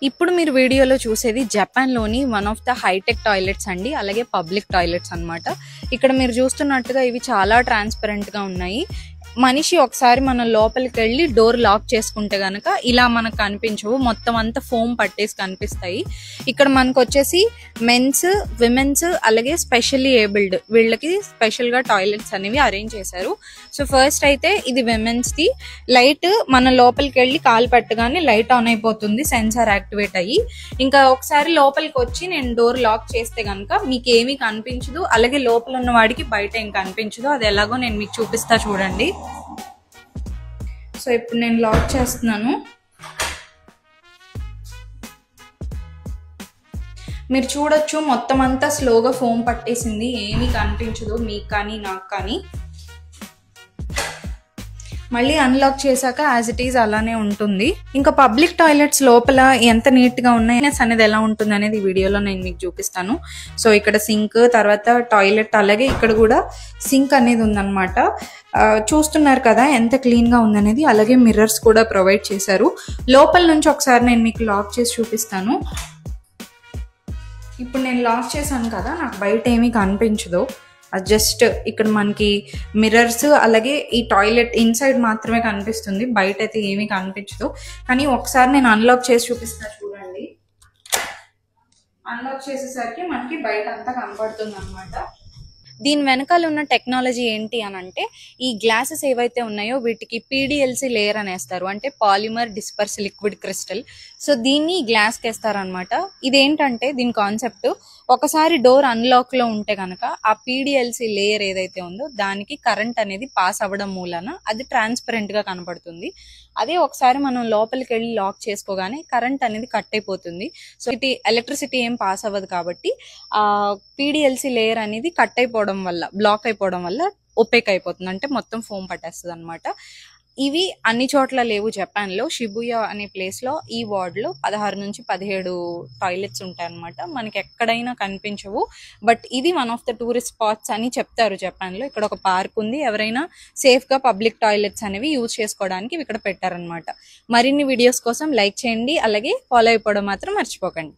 ఇప్పుడు మీరు వీడియోలో చూసేది జపాన్లోని one of the hi-tech toilets అండి, అలాగే పబ్లిక్ టాయిలెట్స్ అన్నమాట. ఇక్కడ మీరు చూస్తున్నట్టుగా ఇవి చాలా ట్రాన్స్పరెంట్గా ఉన్నాయి. మనిషి ఒకసారి మనం లోపలికి వెళ్ళి డోర్ లాక్ చేసుకుంటే గనక ఇలా మనకు కనిపించవు, మొత్తం అంతా ఫోమ్ పట్టేసి కనిపిస్తాయి. ఇక్కడ మనకు వచ్చేసి మెన్స్, విమెన్స్ అలాగే స్పెషల్లీ ఏబుల్డ్ వీళ్ళకి స్పెషల్గా టాయిలెట్స్ అనేవి అరేంజ్ చేశారు. సో ఫస్ట్ అయితే ఇది విమెన్స్ది. లైట్ మన లోపలికి వెళ్ళి కాలు పెట్టగానే లైట్ ఆన్ అయిపోతుంది, సెన్సార్ యాక్టివేట్ అయ్యి. ఇంకా ఒకసారి లోపలికి వచ్చి నేను డోర్ లాక్ చేస్తే కనుక మీకు ఏమీ కనిపించదు, అలాగే లోపల ఉన్న వాడికి బయట ఏం కనిపించదు. అది ఎలాగో నేను మీకు చూపిస్తా చూడండి. సో ఇప్పుడు నేను లాక్ చేస్తున్నాను. మీరు చూడొచ్చు మొత్తం అంతా స్లోగా ఫోమ్ పట్టేసింది, ఏమీ కనిపించదు మీకు కానీ నాకు కానీ. మళ్ళీ అన్లాక్ చేశాక యాజ్ ఇట్ ఈజ్ అలానే ఉంటుంది. ఇంకా పబ్లిక్ టాయిలెట్స్ లోపల ఎంత నీట్గా ఉన్నాయి అనేది ఎలా ఉంటుంది అనేది ఈ వీడియోలో నేను మీకు చూపిస్తాను. సో ఇక్కడ సింక్, తర్వాత టాయిలెట్, అలాగే ఇక్కడ కూడా సింక్ అనేది ఉందన్నమాట. చూస్తున్నారు కదా ఎంత క్లీన్గా ఉందనేది. అలాగే మిర్రర్స్ కూడా ప్రొవైడ్ చేశారు. లోపల నుంచి ఒకసారి నేను మీకు లాక్ చేసి చూపిస్తాను. ఇప్పుడు నేను లాక్ చేశాను కదా, నాకు బయట ఏమీ కనిపించదు. జస్ట్ ఇక్కడ మనకి మిర్రర్స్ అలాగే ఈ టాయిలెట్ ఇన్సైడ్ మాత్రమే కనిపిస్తుంది, బయట అయితే ఏమీ కనిపించదు. కానీ ఒకసారి నేను అన్లాక్ చేసి చూపిస్తాను చూడండి. అన్లాక్ చేసేసరికి మనకి బయట అంతా కనపడుతుంది అనమాట. దీని వెనకాల ఉన్న టెక్నాలజీ ఏంటి అని అంటే, ఈ గ్లాసెస్ ఏవైతే ఉన్నాయో వీటికి PDLC లేయర్ అనేస్తారు, అంటే polymer disperse liquid crystal. So దీన్ని గ్లాస్కి వేస్తారనమాట. ఇదేంటంటే దీని కాన్సెప్ట్, ఒకసారి డోర్ అన్లాక్లో ఉంటే కనుక ఆ PDLC లేయర్ ఏదైతే ఉందో దానికి కరెంట్ అనేది పాస్ అవ్వడం మూలన అది ట్రాన్స్పరెంట్గా కనపడుతుంది. అదే ఒకసారి మనం లోపలికి వెళ్ళి లాక్ చేసుకోగానే కరెంట్ అనేది కట్ అయిపోతుంది. సో ఎలక్ట్రిసిటీ ఏం పాస్ అవ్వదు కాబట్టి ఆ PDLC లేయర్ అనేది కట్ అయిపోవడం వల్ల, బ్లాక్ అయిపోవడం వల్ల ఒపేక్ అయిపోతుంది, అంటే మొత్తం ఫోమ్ పట్టేస్తుంది అనమాట. ఇవి అన్ని చోట్ల లేవు జపాన్లో. షిబుయా అనే ప్లేస్లో ఈ వార్డ్లో 16 నుంచి 17 టాయిలెట్స్ ఉంటాయన్నమాట. మనకి ఎక్కడైనా కనిపించవు. బట్ ఇది one of the tourist spots అని చెప్తారు జపాన్లో. ఇక్కడ ఒక పార్క్ ఉంది, ఎవరైనా సేఫ్గా పబ్లిక్ టాయిలెట్స్ అనేవి యూజ్ చేసుకోవడానికి ఇక్కడ పెట్టారనమాట. మరిన్ని వీడియోస్ కోసం లైక్ చేయండి, అలాగే ఫాలో అయిపోవడం మాత్రం మర్చిపోకండి.